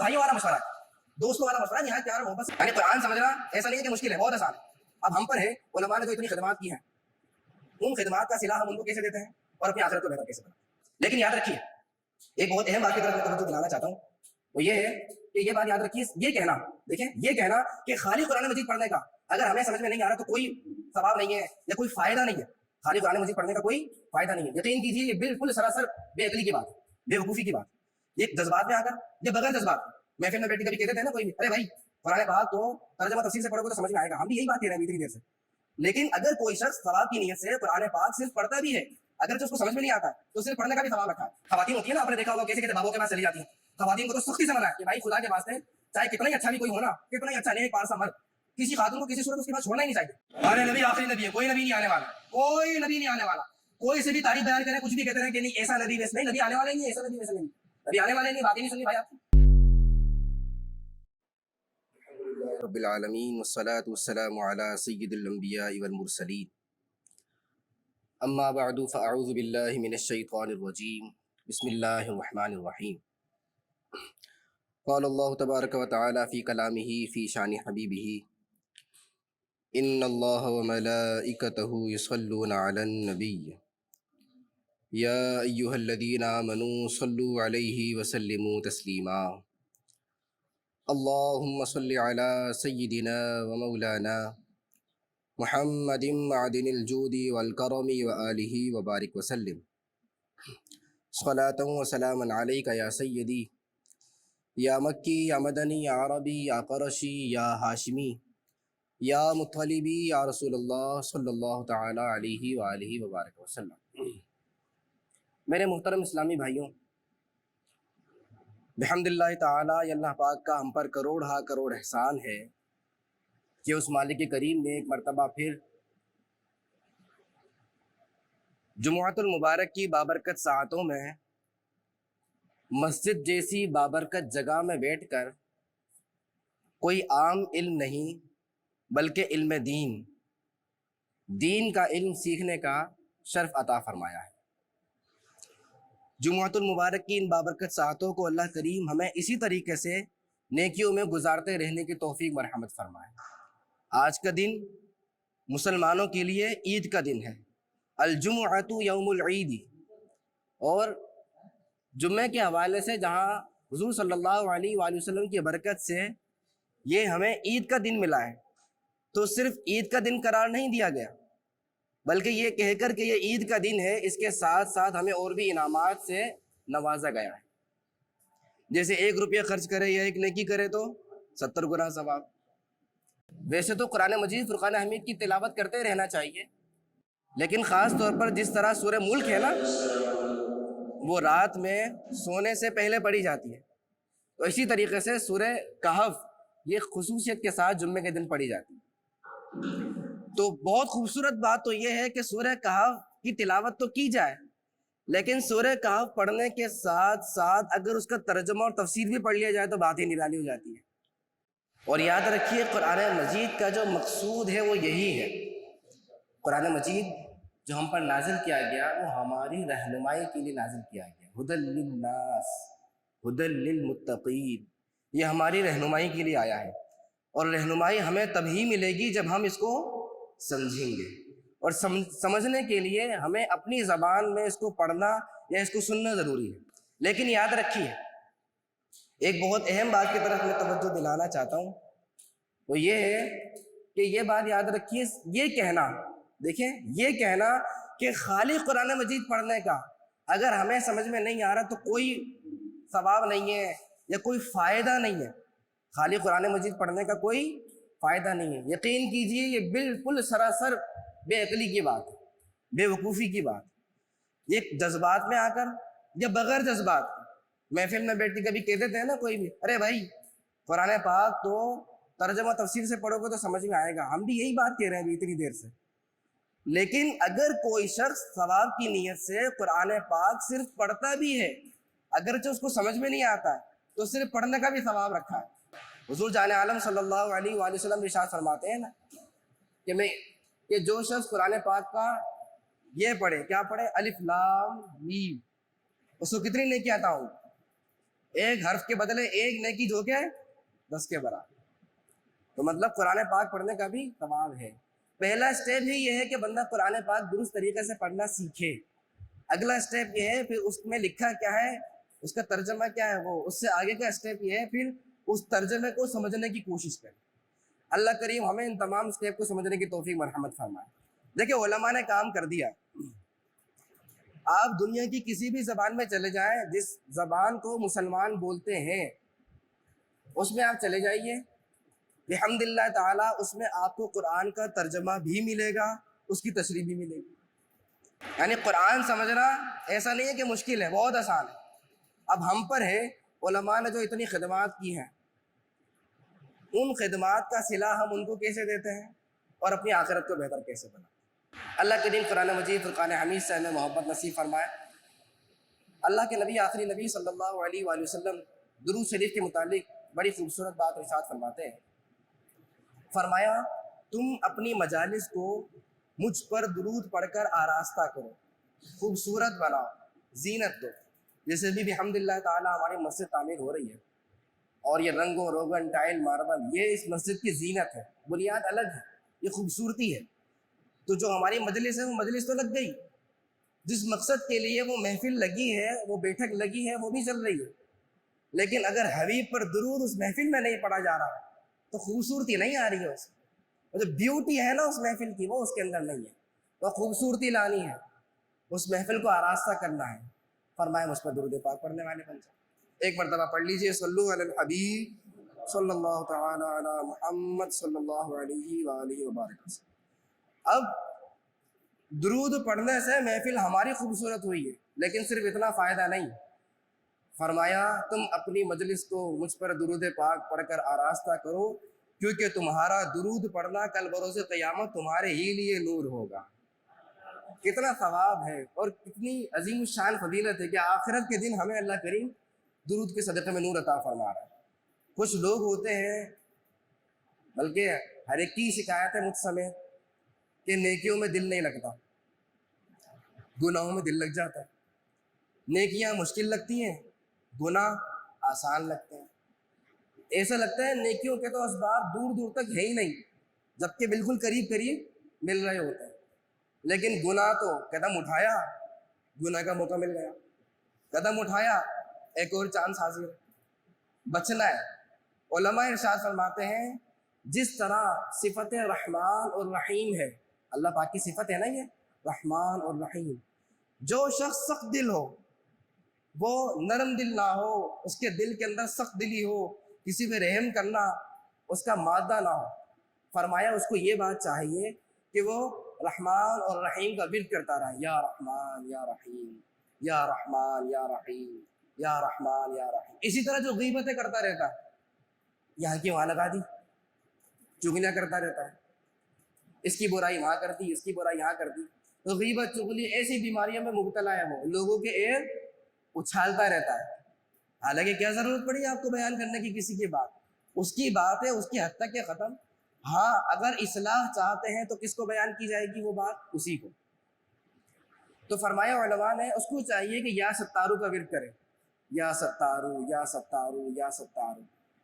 بھائیوں والا مشورہ ہے, دوستوں والا مشورہ, یہاں پیار محبت. یعنی قرآن سمجھنا ایسا نہیں ہے کہ مشکل ہے, بہت آسان ہے. اب ہم پر ہے, علماء نے جو اتنی خدمات کی ہیں, ان خدمات کا صلہ ہم ان کو کیسے دیتے ہیں اور اپنی آخرت کو بہتر کیسے بناتے ہیں. لیکن یاد رکھیے, ایک بہت اہم بات کی طرف میں توجہ دلانا چاہتا ہوں, وہ یہ ہے کہ یہ بات یاد رکھیے, یہ کہنا, دیکھیں, یہ کہنا کہ خالی قرآن مجید پڑھنے کا اگر ہمیں سمجھ میں نہیں آ رہا تو کوئی ثواب نہیں ہے یا کوئی فائدہ نہیں ہے. خالی قرآن مجید پڑھنے کا کوئی فائدہ نہیں ہے, یقین کیجیے یہ بالکل سراسر بے عقلی کی بات ہے, بے وقوفی کی بات. یہ جذبات میں آ کر یا بغیر جذبات محفل میں بیٹھ کے کبھی کہتے تھے نا کوئی, ارے بھائی قرآن پاک تو ترجمہ تفسیر سے پڑھو گے تو سمجھ میں آئے گا. ہم بھی یہی بات کہہ رہے ہیں اتنی دیر سے. لیکن اگر کوئی شخص ثواب کی نیت سے قرآن پاک صرف پڑھتا بھی ہے, اگر اس کو سمجھ میں نہیں آتا تو صرف پڑھنے کا بھی ثواب رکھا ہے. خواتین ہوتی ہے نا, آپ نے دیکھا ہوگا کیسے کہتے بابوں کے پاس چلی جاتی ہیں. خواتین کو تو سختی سے منع ہے کہ بھائی خدا کے واسطے چاہے کتنا ہی اچھا بھی کوئی ہونا, کتنا ہی اچھا نہیں پارسا مرد, کسی خاتون کو کسی صورت اس کے پاس چھوڑنا ہی نہیں چاہیے. ہمارے نبی آخری نبی ہے, کوئی نبی نہیں آنے والا, کوئی نبی نہیں آنے والا. کوئی سے بھی تعریف بیان کرے, کچھ بھی کہتے ہیں کہ نہیں ایسا نبی ویسا نہیں, نبی آنے والے نہیں, ایسا نبی ویسا نہیں, نبی آنے والے نہیں. بات ہی نہیں سنی بھائی آپ. رب العالمین والصلاة والسلام علی سید الانبیاء والمرسلین. اما بعد فاعوذ باللہ من الشیطان الرجیم, بسم اللہ الرحمن الرحیم. قال اللہ تبارک و تعالی فی کلامہ فی شان حبیبہ, ان اللہ وملائکتہ یصلون علی النبی یا ایہا الذین آمنوا صلوا علیہ وسلموا تسلیما. اللہم صل علی سیدنا ومولانا محمد معدن الجود والکرم وآلہ وبارک وسلم. صلاۃ و سلاما علیک یا سیدی, یا مکی, یا مدنی, یا عربی, یا قرشی, یا ہاشمی, یا مطلبی, یا رسول اللہ صلی اللہ تعالی علیہ وآلہ وبارک وسلم. میرے محترم اسلامی بھائیوں, بحمد اللہ تعالی, اللہ پاک کا ہم پر کروڑ احسان ہے کہ اس مالک کریم نے ایک مرتبہ پھر جمعۃ المبارک کی بابرکت ساعتوں میں مسجد جیسی بابرکت جگہ میں بیٹھ کر کوئی عام علم نہیں بلکہ علم دین کا علم سیکھنے کا شرف عطا فرمایا ہے. جمعۃ المبارک کی ان بابرکت ساعتوں کو اللہ کریم ہمیں اسی طریقے سے نیکیوں میں گزارتے رہنے کی توفیق مرحمت فرمائے. آج کا دن مسلمانوں کے لیے عید کا دن ہے, الجمعۃ یوم العید, اور جمعے کے حوالے سے جہاں حضور صلی اللہ علیہ وآلہ وسلم کی برکت سے یہ ہمیں عید کا دن ملا ہے, تو صرف عید کا دن قرار نہیں دیا گیا بلکہ یہ کہہ کر کہ یہ عید کا دن ہے, اس کے ساتھ ساتھ ہمیں اور بھی انعامات سے نوازا گیا ہے. جیسے 1 روپیہ خرچ کرے یا ایک نیکی کرے تو 70 گنا ثواب. ویسے تو قرآن مجید فرقان حمید کی تلاوت کرتے رہنا چاہیے, لیکن خاص طور پر جس طرح سورہ ملک ہے نا, وہ رات میں سونے سے پہلے پڑھی جاتی ہے, تو اسی طریقے سے سورہ کہف یہ خصوصیت کے ساتھ جمعے کے دن پڑھی جاتی ہے. تو بہت خوبصورت بات تو یہ ہے کہ سورہ کہف کی تلاوت تو کی جائے, لیکن سورہ کہف پڑھنے کے ساتھ ساتھ اگر اس کا ترجمہ اور تفسیر بھی پڑھ لیا جائے تو بات ہی نرالی ہو جاتی ہے. اور یاد رکھیے قرآن مجید کا جو مقصود ہے وہ یہی ہے. قرآن مجید جو ہم پر نازل کیا گیا وہ ہماری رہنمائی کے لیے نازل کیا گیا, ہدی للناس ہدی للمتقین, یہ ہماری رہنمائی کے لیے آیا ہے. اور رہنمائی ہمیں تبھی ملے گی جب ہم اس کو سمجھیں گے, اور سمجھنے کے لیے ہمیں اپنی زبان میں اس کو پڑھنا یا اس کو سننا ضروری ہے. لیکن یاد رکھیے, ایک بہت اہم بات کی طرف میں توجہ دلانا چاہتا ہوں, وہ یہ ہے کہ یہ بات یاد رکھیے, یہ کہنا, دیکھیں, یہ کہنا کہ خالی قرآن مجید پڑھنے کا اگر ہمیں سمجھ میں نہیں آ رہا تو کوئی ثواب نہیں ہے یا کوئی فائدہ نہیں ہے. خالی قرآن مجید پڑھنے کا کوئی فائدہ نہیں ہے, یقین کیجئے یہ بالکل سراسر بے عقلی کی بات ہے, بے وقوفی کی بات. یہ جذبات میں آ کر یا بغیر جذبات محفل میں بیٹھ کے کبھی کہتے تھے نا کوئی بھی, ارے بھائی قرآن پاک تو ترجمہ تفسیر سے پڑھو گے تو سمجھ میں آئے گا. ہم بھی یہی بات کہہ رہے ہیں اتنی دیر سے. لیکن اگر کوئی شخص ثواب کی نیت سے قرآن پاک صرف پڑھتا بھی ہے, اگرچہ اس کو سمجھ میں نہیں آتا ہے, تو صرف پڑھنے کا بھی ثواب رکھا ہے. حضور جان عالم صلی اللہ علیہ وآلہ وسلم ارشاد فرماتے ہیں نا کہ جو شخص قرآن پاک کا یہ پڑھے, کیا پڑھے, الف لام میم, اس کو کتنی نیکی عطا ہوگی, ایک حرف کے بدلے ایک نیکی جو کہ 10 کے برابر. تو مطلب قرآن پاک پڑھنے کا بھی ثواب ہے. پہلا اسٹیپ ہی یہ ہے کہ بندہ قرآن پاک درست طریقے سے پڑھنا سیکھے. اگلا اسٹیپ یہ ہے پھر اس میں لکھا کیا ہے، اس کا ترجمہ کیا ہے، وہ اس سے آگے کا اسٹیپ یہ ہے پھر اس ترجمے کو سمجھنے کی کوشش کرے. اللہ کریم ہمیں ان تمام اسٹیپ کو سمجھنے کی توفیق مرحمت فرمائے. دیکھیں علماء نے کام کر دیا. آپ دنیا کی کسی بھی زبان میں چلے جائیں، جس زبان کو مسلمان بولتے ہیں اس میں آپ چلے جائیے، بحمد اللہ تعالیٰ اس میں آپ کو قرآن کا ترجمہ بھی ملے گا، اس کی تشریح بھی ملے گی. یعنی قرآن سمجھنا ایسا نہیں ہے کہ مشکل ہے، بہت آسان ہے. اب ہم پر ہے علماء نے جو اتنی خدمات کی ہیں، ان خدمات کا صلہ ہم ان کو کیسے دیتے ہیں اور اپنی آخرت کو بہتر کیسے بنائیں. اللہ کریم قرآن مجید فرقان حمید سے ہمیں محبت نصیب فرمائے. اللہ کے نبی آخری نبی صلی اللہ علیہ وآلہ وسلم درود شریف کے متعلق بڑی خوبصورت بات ارشاد فرماتے ہیں. فرمایا تم اپنی مجالس کو مجھ پر درود پڑھ کر آراستہ کرو، خوبصورت بناؤ، زینت دو. جیسے بھی بحمد اللہ تعالیٰ ہماری مسجد تعمیر ہو رہی ہے اور یہ رنگوں روغن ٹائل ماربل یہ اس مسجد کی زینت ہے، بنیاد الگ ہے، یہ خوبصورتی ہے. تو جو ہماری مجلس ہے وہ مجلس تو لگ گئی، جس مقصد کے لیے وہ محفل لگی ہے، وہ بیٹھک لگی ہے، وہ بھی چل رہی ہے. لیکن اگر حبیب پر درود اس محفل میں نہیں پڑھا جا رہا تو خوبصورتی نہیں آ رہی ہے. اس جو بیوٹی ہے نا اس محفل کی وہ اس کے اندر نہیں ہے. تو خوبصورتی لانی ہے، اس محفل کو آراستہ کرنا ہے. فرمائے مجھ پر درود پاک پڑھنے والے بن جائیں. ایک مرتبہ پڑھ لیجئے صلو علی الحبیب صلی اللہ تعالی علی محمد صلی اللہ علیہ وآلہ وبارک وسلم. اب درود پڑھنے سے محفل ہماری خوبصورت ہوئی ہے، لیکن صرف اتنا فائدہ نہیں. فرمایا تم اپنی مجلس کو مجھ پر درود پاک پڑھ کر آراستہ کرو، کیونکہ تمہارا درود پڑھنا کل بروز قیامت تمہارے ہی لیے نور ہوگا. کتنا ثواب ہے اور کتنی عظیم الشان فضیلت ہے کہ آخرت کے دن ہمیں اللہ کریم درود کے صدقے میں نور عطا فرما رہا ہے. کچھ لوگ ہوتے ہیں، بلکہ ہر ایک کی شکایت ہے مجھ سمیت، کہ نیکیوں میں دل نہیں لگتا، گناہوں میں دل لگ جاتا ہے. نیکیاں مشکل لگتی ہیں، گناہ آسان لگتے ہیں. ایسا لگتا ہے نیکیوں کے تو اسباب دور دور تک ہے ہی نہیں، جبکہ بالکل قریب قریب مل رہے ہوتے ہیں. لیکن گناہ تو قدم اٹھایا گناہ کا موقع مل گیا، قدم اٹھایا ایک اور چانس حاضر، بچنا ہے. علماء ارشاد فرماتے ہیں جس طرح صفت رحمان اور رحیم ہے، اللہ پاک کی صفت ہے نا یہ رحمان اور رحیم، جو شخص سخت دل ہو، وہ نرم دل نہ ہو، اس کے دل کے اندر سخت دلی ہو، کسی پہ رحم کرنا اس کا مادہ نہ ہو. فرمایا اس کو یہ بات چاہیے کہ وہ رحمان اور رحیم کا ورد کرتا رہے، یا رحمان یا رحیم، یا رحمان یا رحیم، یا رحمان یا رحیم. اسی طرح جو غیبتیں کرتا رہتا ہے، یہاں کی وہاں لگا دی، چغلیاں کرتا رہتا ہے، اس کی برائی وہاں کرتی، اس کی برائی یہاں کرتی. تو غیبت چغلی ایسی بیماریوں میں مبتلا ہے، وہ لوگوں کے ایب اچھالتا رہتا ہے. حالانکہ کیا ضرورت پڑی آپ کو بیان کرنے کی کسی کی بات، اس کی بات ہے اس کی حد تک ہے ختم. ہاں اگر اصلاح چاہتے ہیں تو کس کو بیان کی جائے گی وہ بات؟ اسی کو. تو فرمایا علماء نے اس کو چاہیے کہ یا ستارو کا ورد کرے، یا ستارو یا ستارو یا ستارو،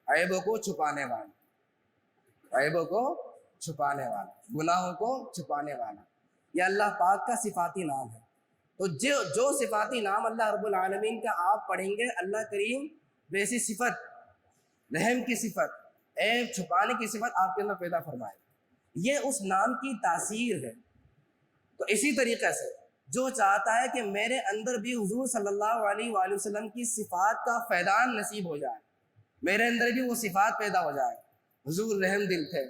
عیبوں کو چھپانے والا، عیبوں کو چھپانے والا، گناہوں کو چھپانے والا. یہ اللہ پاک کا صفاتی نام ہے. تو جو صفاتی نام اللہ رب العالمین کا آپ پڑھیں گے، اللہ کریم ویسی صفت، رحم کی صفت، عیب چھپانے کی صفت آپ کے اندر پیدا فرمائے. یہ اس نام کی تاثیر ہے. تو اسی طریقے سے جو چاہتا ہے کہ میرے اندر بھی حضور صلی اللہ علیہ وآلہ وسلم کی صفات کا فیضان نصیب ہو جائے، میرے اندر بھی وہ صفات پیدا ہو جائے. حضور رحم دل تھے،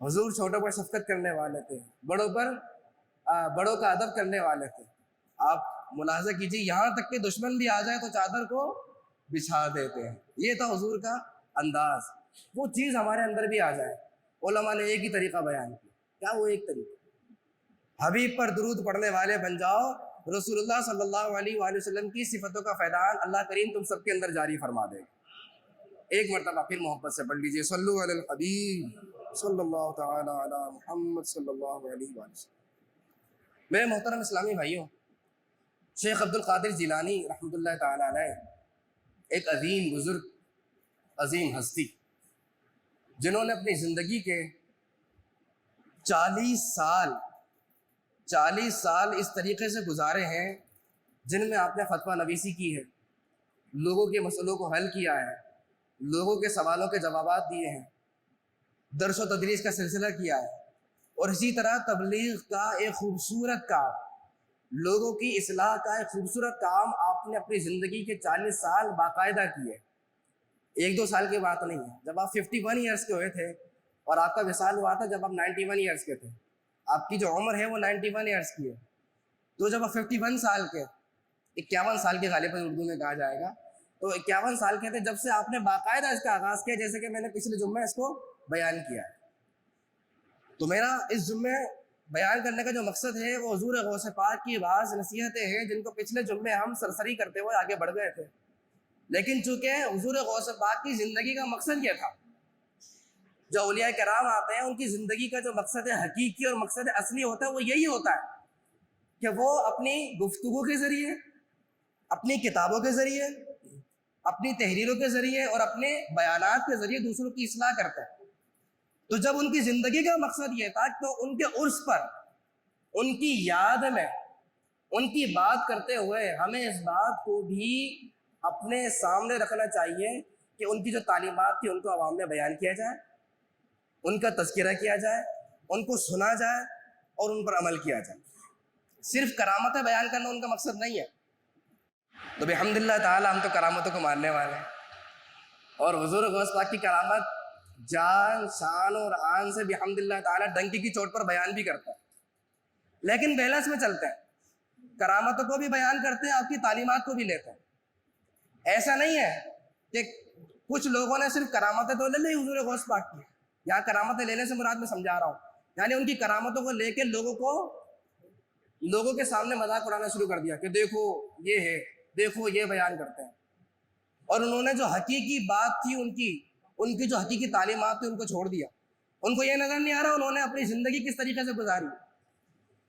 حضور چھوٹوں پر شفقت کرنے والے تھے، بڑوں کا ادب کرنے والے تھے. آپ ملاحظہ کیجیے یہاں تک کہ دشمن بھی آ جائے تو چادر کو بچھا دیتے ہیں. یہ تھا حضور کا انداز. وہ چیز ہمارے اندر بھی آ جائے. علماء نے ایک ہی طریقہ بیان کیا، کیا وہ ایک طریقہ؟ حبیب پر درود پڑھنے والے بن جاؤ، رسول اللہ صلی اللہ علیہ وآلہ وسلم کی صفتوں کا فیضان اللہ کریم تم سب کے اندر جاری فرما دے. ایک مرتبہ پھر محبت سے پڑھ لیجئے صلو علی الحبیب صلی اللہ تعالی علی محمد صلی اللہ علیہ وآلہ وسلم. میرے محترم اسلامی بھائیوں، شیخ عبد القادر جیلانی رحمۃ اللہ تعالی علیہ ایک عظیم بزرگ، عظیم ہستی، جنہوں نے اپنی زندگی کے 40 سال اس طریقے سے گزارے ہیں جن میں آپ نے فتویٰ نویسی کی ہے، لوگوں کے مسئلوں کو حل کیا ہے، لوگوں کے سوالوں کے جوابات دیے ہیں، درس و تدریس کا سلسلہ کیا ہے، اور اسی طرح تبلیغ کا ایک خوبصورت کام، لوگوں کی اصلاح کا ایک خوبصورت کام آپ نے اپنی زندگی کے 40 سال باقاعدہ کیے۔ 1-2 سال کی بات نہیں ہے۔ جب آپ 51 ایئرس کے ہوئے تھے اور آپ کا وصال ہوا تھا جب آپ 91 ایئرس کے تھے، آپ کی جو عمر ہے وہ 91 ایئرس کی ہے، تو جب آپ 51 سال کے، 51 سال کے غالباً اردو میں کہا جائے گا، تو 51 سال کے تھے جب سے آپ نے باقاعدہ اس کا آغاز کیا، جیسے کہ میں نے پچھلے جمعے اس کو بیان کیا ہے۔ تو میرا اس جمعے بیان کرنے کا جو مقصد ہے وہ حضور غوث پاک کی بعض نصیحتیں ہیں جن کو پچھلے جمعے ہم سرسری کرتے ہوئے آگے بڑھ گئے تھے، لیکن چونکہ حضور غوث پاک کی زندگی کا مقصد یہ تھا، جو اولیاء کرام آتے ہیں ان کی زندگی کا جو مقصد حقیقی اور مقصد اصلی ہوتا ہے وہ یہی ہوتا ہے کہ وہ اپنی گفتگو کے ذریعے، اپنی کتابوں کے ذریعے، اپنی تحریروں کے ذریعے اور اپنے بیانات کے ذریعے دوسروں کی اصلاح کرتے ہیں۔ تو جب ان کی زندگی کا مقصد یہ تھا تو ان کے عرس پر، ان کی یاد میں، ان کی بات کرتے ہوئے ہمیں اس بات کو بھی اپنے سامنے رکھنا چاہیے کہ ان کی جو تعلیمات تھی ان کو عوام میں بیان کیا جائے، ان کا تذکرہ کیا جائے، ان کو سنا جائے اور ان پر عمل کیا جائے۔ صرف کرامتیں بیان کرنا ان کا مقصد نہیں ہے۔ تو بحمد اللہ تعالی ہم تو کرامتوں کو ماننے والے ہیں، اور حضور غوث پاک کی کرامت جان، شان اور آن سے بحمد اللہ تعالی ڈنکی کی چوٹ پر بیان بھی کرتا ہے، لیکن بیلنس میں چلتے ہیں، کرامتوں کو بھی بیان کرتے ہیں، آپ کی تعلیمات کو بھی لیتے ہیں۔ ایسا نہیں ہے کہ کچھ لوگوں نے صرف کرامتیں تو لے لی حضور غوث پاک کی، یہاں کرامتیں لینے سے مراد میں سمجھا رہا ہوں، یعنی ان کی کرامتوں کو لے کے لوگوں کے سامنے مذاق اڑانا شروع کر دیا کہ دیکھو یہ ہے، دیکھو یہ بیان کرتے ہیں، اور انہوں نے جو حقیقی بات تھی ان کی جو حقیقی تعلیمات تھی ان کو چھوڑ دیا۔ ان کو یہ نظر نہیں آ رہا انہوں نے اپنی زندگی کس طریقے سے گزاری،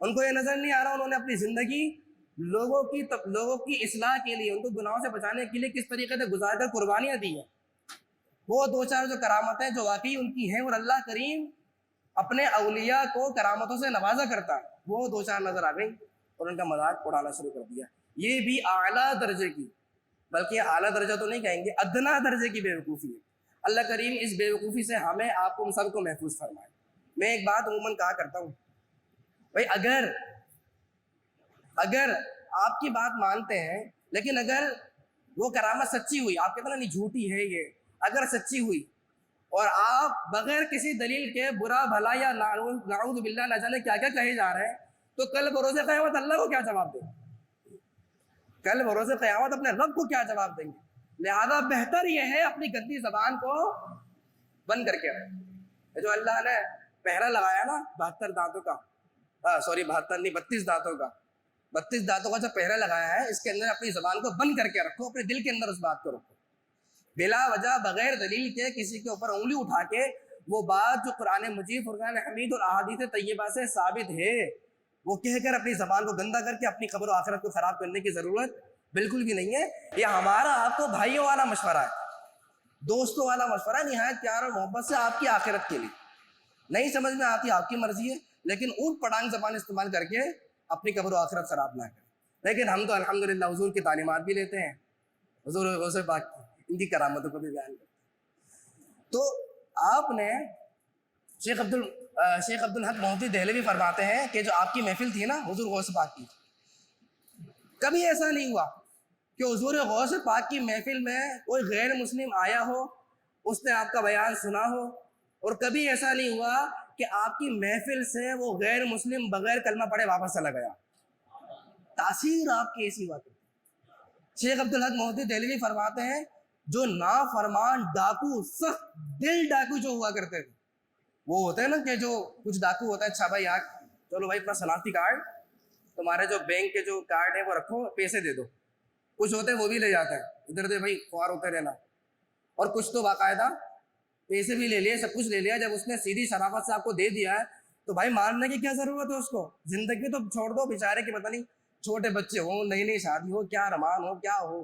ان کو یہ نظر نہیں آ رہا انہوں نے اپنی زندگی لوگوں کی اصلاح کے لیے، ان کو گناہوں سے بچانے کے لیے کس طریقے سے گزار کر قربانیاں دی ہیں۔ وہ 2-4 جو کرامتیں جو واقعی ان کی ہیں، اور اللہ کریم اپنے اولیاء کو کرامتوں سے نوازا کرتا ہے، وہ 2-4 نظر آ گئی اور ان کا مذاق اڑانا شروع کر دیا۔ یہ بھی اعلیٰ درجے کی، بلکہ اعلیٰ درجہ تو نہیں کہیں گے، ادنا درجے کی بیوقوفی ہے۔ اللہ کریم اس بیوقوفی سے ہمیں، آپ کو، ہم سب کو محفوظ فرمائے۔ میں ایک بات عموماً کہا کرتا ہوں، بھائی اگر آپ کی بات مانتے ہیں، لیکن اگر وہ کرامت سچی ہوئی، آپ کہتے ہیں نہیں جھوٹی ہے یہ، اگر سچی ہوئی اور آپ بغیر کسی دلیل کے برا بھلا یا نعوذ باللہ نہ جانے کیا کیا کہے جا رہے ہیں، تو کل بروز قیامت اللہ کو کیا جواب دیں گے؟ کل بروز قیامت اپنے رب کو کیا جواب دیں گے؟ لہذا بہتر یہ ہے اپنی گندی زبان کو بند کر کے رہے۔ جو اللہ نے پہرا لگایا نا 72 دانتوں کا، 72 نہیں 32 دانتوں کا، 32 دانتوں کا جو پہرا لگایا ہے، اس کے اندر اپنی زبان کو بند کر کے رکھو، اپنے دل کے اندر اس بات کو رکھو، بلا وجہ بغیر دلیل کے کسی کے اوپر انگلی اٹھا کے وہ بات جو قرآن مجید، فرقان حمید اور احادیث طیبہ سے ثابت ہے وہ کہہ کر اپنی زبان کو گندا کر کے اپنی قبر و آخرت کو خراب کرنے کی ضرورت بالکل بھی نہیں ہے۔ یہ ہمارا آپ کو بھائیوں والا مشورہ ہے، دوستوں والا مشورہ، نہایت پیار اور محبت سے آپ کی آخرت کے لیے۔ نہیں سمجھ میں آتی آپ کی مرضی ہے، لیکن اونٹ پڑانگ زبان استعمال کر کے اپنی قبر و آخرت خراب نہ کریں۔ لیکن ہم تو الحمدللہ حضور کی تعلیمات بھی لیتے ہیں، حضور غوث پاک کی، ان کی کرامتوں کو بھی بیان کرتے ہیں۔ تو آپ نے شیخ عبد الحق محمودی دہلوی فرماتے ہیں کہ جو آپ کی محفل تھی نا حضور غوث پاک کی، کبھی ایسا نہیں ہوا کہ حضور غوث پاک کی محفل میں کوئی غیر مسلم آیا ہو، اس نے آپ کا بیان سنا ہو، اور کبھی ایسا نہیں ہوا کہ آپ کی محفل سے وہ غیر مسلم بغیر کلمہ پڑھے واپس چلا گیا۔ تاثیر آپ کی ایسی ہوا کرتی۔ شیخ عبد الحق محمودی دہلوی فرماتے ہیں جو نافرمان ڈاکو، سخت دل ڈاکو جو ہوا کرتے تھے، وہ ہوتے ہیں نا کہ جو کچھ ڈاکو ہوتا ہے، اچھا بھائی چلو بھائی اپنا شناختی کارڈ، تمہارے جو بینک کے جو کارڈ ہے وہ رکھو، پیسے دے دو۔ کچھ ہوتے ہیں وہ بھی لے جاتے ہیں، ادھر دے بھائی خوار ہوتے رہنا۔ اور کچھ تو باقاعدہ پیسے بھی لے لیے، سب کچھ لے لیا، جب اس نے سیدھی شرافت سے آپ کو دے دیا ہے تو بھائی مارنے کی کیا ضرورت ہے اس کو؟ زندگی تو چھوڑ دو، بیچارے کے پتہ نہیں چھوٹے بچے ہوں، نئی نئی شادی ہو، کیا رمان ہو، کیا ہو،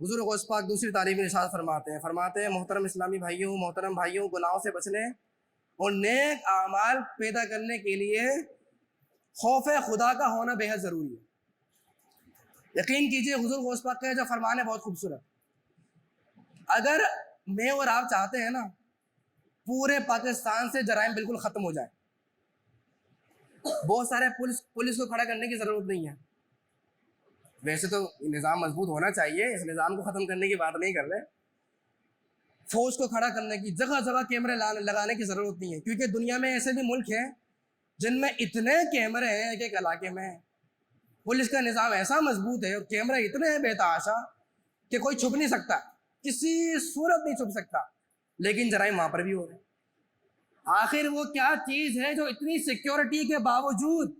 حضور غوث پاک دوسری تعلیم ارشاد فرماتے ہیں محترم اسلامی بھائیوں گناہوں سے بچنے اور نیک اعمال پیدا کرنے کے لیے خوف خدا کا ہونا بے حد ضروری ہے۔ یقین کیجئے حضور غوث پاک کا جو فرمان ہے بہت خوبصورت۔ اگر میں اور آپ چاہتے ہیں نا پورے پاکستان سے جرائم بالکل ختم ہو جائے، بہت سارے پولیس کو کھڑا کرنے کی ضرورت نہیں ہے، ویسے تو نظام مضبوط ہونا چاہیے، اس نظام کو ختم کرنے کی بات نہیں کر رہے، فوج کو کھڑا کرنے کی، جگہ جگہ کیمرے لگانے کی ضرورت نہیں ہے، کیونکہ دنیا میں ایسے بھی ملک ہیں جن میں اتنے کیمرے ہیں ایک ایک علاقے میں، پولیس کا نظام ایسا مضبوط ہے اور کیمرے اتنے ہیں بے تحاشا کہ کوئی چھپ نہیں سکتا، کسی صورت نہیں چھپ سکتا، لیکن جرائم وہاں پر بھی ہو رہے ہیں۔ آخر وہ کیا چیز ہے جو اتنی سیکیورٹی کے باوجود،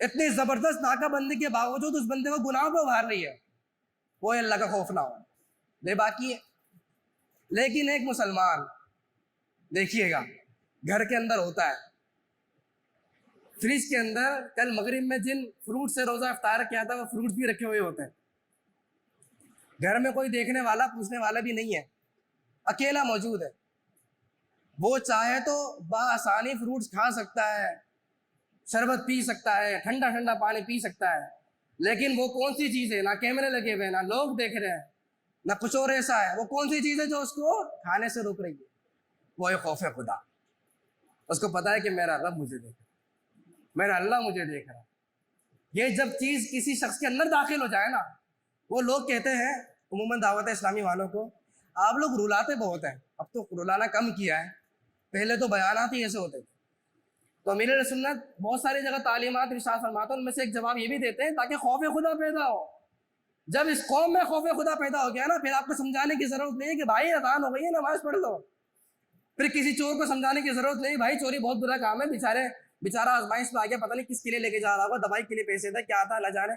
اتنی زبردست ناکہ بندی کے باوجود اس بندے کو گناہ پہ ابھار رہی ہے؟ وہ اللہ کا خوف نہ ہو، بے باکی ہے۔ لیکن ایک مسلمان دیکھیے گا گھر کے اندر ہوتا ہے، فریج کے اندر کل مغرب میں جن فروٹ سے روزہ افطار کیا تھا وہ فروٹ بھی رکھے ہوئے ہوتے ہیں، گھر میں کوئی دیکھنے والا پوچھنے والا بھی نہیں ہے، اکیلا موجود ہے، وہ چاہے تو بآسانی فروٹس کھا سکتا ہے، شربت پی سکتا ہے، ٹھنڈا ٹھنڈا پانی پی سکتا ہے، لیکن وہ کون سی چیز ہے، نہ کیمرے لگے ہوئے، نہ لوگ دیکھ رہے ہیں، نہ کچھ اور ایسا ہے، وہ کون سی چیز ہے جو اس کو کھانے سے روک رہی ہے؟ وہ ہے خوف خدا۔ اس کو پتا ہے کہ میرا رب مجھے دیکھ رہا ہے، میرا اللہ مجھے دیکھ رہا ہے۔ یہ جب چیز کسی شخص کے اندر داخل ہو جائے نا، وہ لوگ کہتے ہیں عموماً دعوت اسلامی والوں کو، آپ لوگ رلاتے بہت ہیں، اب تو رلانا کم کیا ہے، پہلے تو بیانات ہی ایسے ہوتے تھے۔ تو امیر اہل سنت بہت ساری جگہ تعلیمات ارشاد فرماتے ہیں، ان میں سے ایک جواب یہ بھی دیتے ہیں تاکہ خوف خدا پیدا ہو۔ جب اس قوم میں خوف خدا پیدا ہو گیا نا، پھر آپ کو سمجھانے کی ضرورت نہیں ہے کہ بھائی اذان ہو گئی ہے نماز پڑھ لو، پھر کسی چور کو سمجھانے کی ضرورت نہیں، بھائی چوری بہت برا کام ہے، بیچارہ آزمائش پہ آ گیا، پتہ نہیں کس کے لیے لے کے جا رہا ہوگا، دوائی کے لیے پیسے تھے، کیا تھا نہ جانے،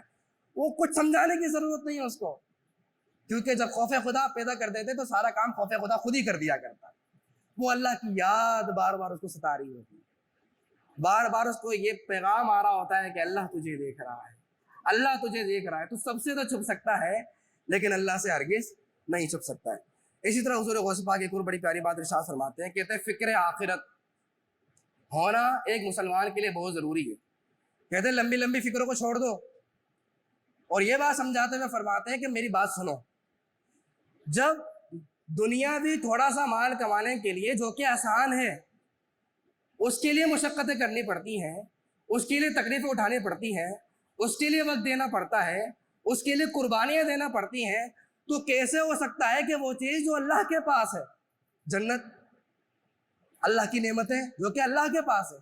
وہ کچھ سمجھانے کی ضرورت نہیں ہے اس کو، کیونکہ جب خوف خدا پیدا کر دیتے تو سارا کام خوف خدا خود ہی کر دیا کرتا ہے۔ وہ اللہ کی یاد بار بار اس کو ستا رہی ہوتی ہے، بار بار اس کو یہ پیغام آ رہا ہوتا ہے کہ اللہ تجھے دیکھ رہا ہے، اللہ تجھے دیکھ رہا ہے، تو سب سے تو چھپ سکتا ہے لیکن اللہ سے ہرگز نہیں چھپ سکتا ہے۔ اسی طرح حضور غوث پاک ایک اور بڑی پیاری بات ارشاد فرماتے ہیں، کہتے ہیں فکر آخرت ہونا ایک مسلمان کے لیے بہت ضروری ہے۔ کہتے ہیں لمبی لمبی فکروں کو چھوڑ دو، اور یہ بات سمجھاتے ہوئے فرماتے ہیں کہ میری بات سنو، جب دنیاوی تھوڑا سا مال کمانے کے لیے جو کہ آسان ہے، اس کے لیے مشقتیں کرنی پڑتی ہیں، اس کے لیے تکلیفیں اٹھانی پڑتی ہیں، اس کے لیے وقت دینا پڑتا ہے، اس کے لیے قربانیاں دینا پڑتی ہیں، تو کیسے ہو سکتا ہے کہ وہ چیز جو اللہ کے پاس ہے، جنت، اللہ کی نعمتیں جو کہ اللہ کے پاس ہے،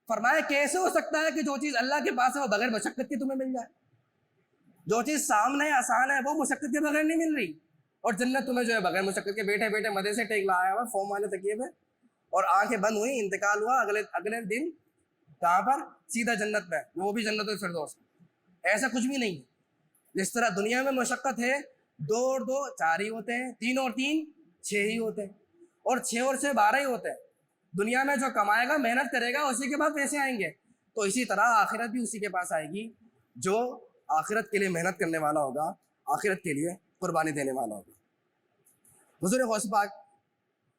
فرمایا کیسے ہو سکتا ہے کہ جو چیز اللہ کے پاس ہے وہ بغیر مشقت کے تمہیں مل جائے؟ جو چیز سامنے آسان ہے وہ مشقت کے بغیر نہیں مل رہی، اور جنت تمہیں جو ہے بغیر مشقت کے بیٹھے بیٹھے مزے سے ٹیک لایا ہوا فوم والے تکیے پہ، اور آنکھیں بند ہوئی، انتقال ہوا، اگلے دن کہاں پر؟ سیدھا جنت میں، وہ بھی جنت الفردوس۔ ایسا کچھ بھی نہیں ہے۔ جس طرح دنیا میں مشقت ہے، 2 اور 2 4 ہی ہوتے ہیں، 3 اور 3 6 ہی ہوتے ہیں، اور 6 اور 6 12 ہی ہوتے ہیں۔ دنیا میں جو کمائے گا، محنت کرے گا، اسی کے بعد پیسے آئیں گے، تو اسی طرح آخرت بھی اسی کے پاس آئے گی جو آخرت کے لیے محنت کرنے والا ہوگا، آخرت کے لیے قربانی دینے والا ہوگا۔ حضور غوث پاک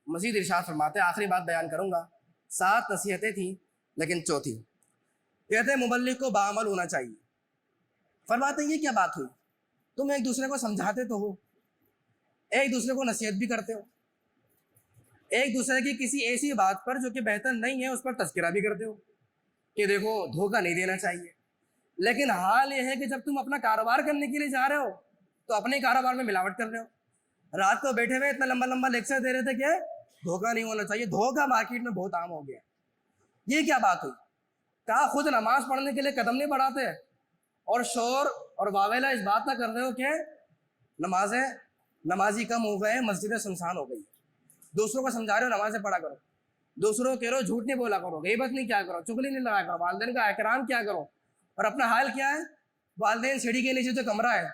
مزید ارشاد فرماتے ہیں، آخری بات بیان کروں گا، 7 نصیحتیں تھیں لیکن چوتھی، کہتے ہیں مبلغ کو باعمل ہونا چاہیے۔ فرماتے ہیں یہ کیا بات ہوئی؟ تم ایک دوسرے کو سمجھاتے تو ہو، ایک دوسرے کو نصیحت بھی کرتے ہو، ایک دوسرے کی کسی ایسی بات پر جو کہ بہتر نہیں ہے اس پر تذکرہ بھی کرتے ہو کہ دیکھو دھوکہ نہیں دینا چاہیے، لیکن حال یہ ہے کہ جب تم اپنا کاروبار کرنے کے لیے جا رہے ہو تو اپنے کاروبار میں ملاوٹ کر رہے ہو۔ رات کو بیٹھے ہوئے اتنا لمبا لمبا لیکچر دے رہے تھے کہ دھوکہ نہیں ہونا چاہیے، دھوکہ مارکیٹ میں بہت عام ہو گیا۔ یہ کیا بات ہوئی؟ کہا خود نماز پڑھنے کے لیے قدم نہیں بڑھاتے اور شور اور واویلا اس بات نہ کر رہے ہو کہ نمازی کم ہو گئے، مسجدیں سنسان ہو گئی، دوسروں کو سمجھا رہے ہو نمازیں پڑھا کرو، دوسروں کو کہہ رہو جھوٹ نہیں بولا کرو، غیبت نہیں کیا کرو، چغلی نہیں لگایا کرو، والدین کا احترام کیا کرو، اور اپنا حال کیا ہے؟ والدین سیڑھی کے نیچے جو کمرہ ہے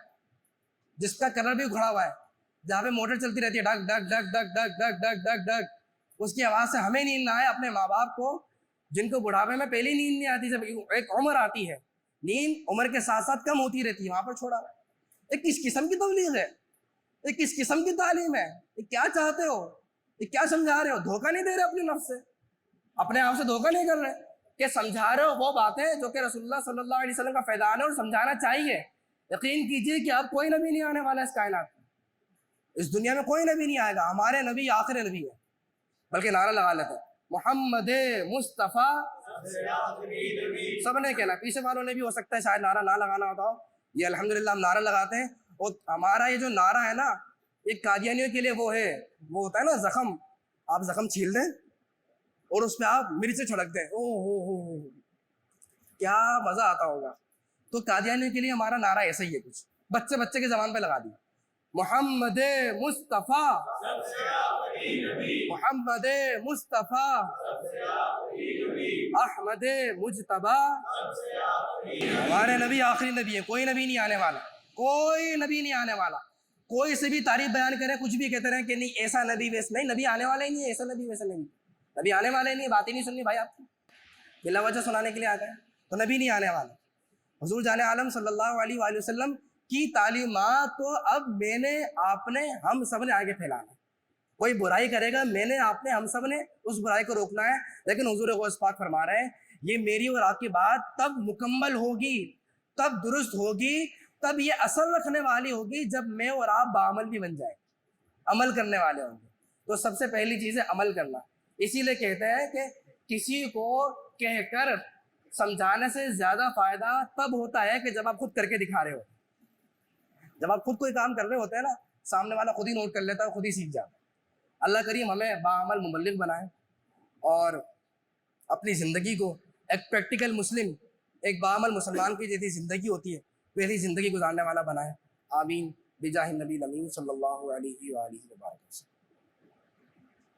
جس کا کلر بھی اکھڑا ہوا ہے، جہاں پہ موٹر چلتی رہتی ہے ڈگ ڈگ ڈگ ڈگ ڈگ ڈگ ڈگ ڈگ ڈگ، اس کی آواز سے ہمیں نیند نہ آئے، اپنے ماں باپ کو جن کو بڑھاپے میں پہلی نیند نہیں آتی، جب ایک عمر آتی ہے نیند عمر کے ساتھ ساتھ کم ہوتی رہتی ہے، وہاں پر چھوڑا ہوا ہے۔ ایک کس قسم کی تبلیغ ہے؟ یہ کس قسم کی تعلیم ہے؟ یہ کیا چاہتے ہو؟ یہ کیا سمجھا رہے ہو؟ دھوکہ نہیں دے رہے اپنے نفس سے، اپنے آپ سے دھوکہ نہیں کر رہے کہ سمجھا رہے ہو وہ باتیں جو کہ رسول اللہ صلی اللہ علیہ وسلم کا فیضان ہے اور سمجھانا چاہیے۔ یقین کیجئے کہ اب کوئی نبی نہیں آنے والا اس کائنات میں، اس دنیا میں کوئی نبی نہیں آئے گا، ہمارے نبی آخر نبی ہے۔ بلکہ نعرہ لگا لیتے ہیں محمد مصطفیٰ، سب نے کہنا، پیچھے والوں نے بھی ہو سکتا ہے شاید نعرہ نہ لگانا ہوتا ہو، یہ الحمدللہ ہم نعرہ لگاتے ہیں۔ اور ہمارا یہ جو نعرہ ہے نا، ایک قادیانیوں کے لیے وہ ہے، وہ ہوتا ہے نا زخم، آپ زخم چھیل دیں اور اس پہ آپ مرچیں چھڑک دیں، او ہو کیا مزہ آتا ہوگا۔ تو قادیانیوں کے لیے ہمارا نعرہ ایسا ہی ہے، کچھ بچے کے زبان پہ لگا دیا، محمد مصطفیٰ، محمد مصطفیٰ، احمد مجتبی، ہمارے نبی آخری نبی ہے، کوئی نبی نہیں آنے والا، کوئی نبی نہیں آنے والا۔ کوئی سے بھی تعریف بیان کرے، کچھ بھی کہتے رہے کہ نہیں ایسا نبی ویسا نہیں، نبی آنے والا ہی نہیں ہے، ایسا نبی ویسا نبی، نبی آنے والے نہیں، بات ہی نہیں سننی بھائی آپ کی، بلا وجہ سنانے کے لیے آ گئے تو نبی نہیں آنے والا۔ حضور جان عالم صلی اللہ علیہ وآلہ وسلم کی تعلیمات تو اب میں نے، آپ نے، ہم سب نے آگے پھیلانا ہے۔ کوئی برائی کرے گا، میں نے، آپ نے، ہم سب نے اس برائی کو روکنا ہے۔ لیکن حضور غوث پاک فرما رہے ہیں یہ میری اور آپ کی بات تب مکمل ہوگی، تب درست ہوگی، تب یہ اثر رکھنے والی ہوگی جب میں اور آپ بعمل بھی بن جائیں، عمل کرنے والے ہوں گے۔ تو سب سے پہلی چیز ہے عمل کرنا۔ اسی لیے کہتے ہیں کہ کسی کو کہہ کر سمجھانے سے زیادہ فائدہ تب ہوتا ہے کہ جب آپ خود کر کے دکھا رہے ہو۔ جب آپ خود کوئی کام کر رہے ہوتے ہیں نا، سامنے والا خود ہی نوٹ کر لیتا ہے، خود ہی سیکھ جاتا ہے۔ اللہ کریم ہمیں باعمل مبلغ بنائے اور اپنی زندگی کو ایک پریکٹیکل مسلم، ایک باعمل مسلمان کی جیسی زندگی ہوتی ہے ویسی زندگی گزارنے والا بنائے۔ آمین بجاہ النبی الامین صلی اللہ علیہ وآلہ وسلم۔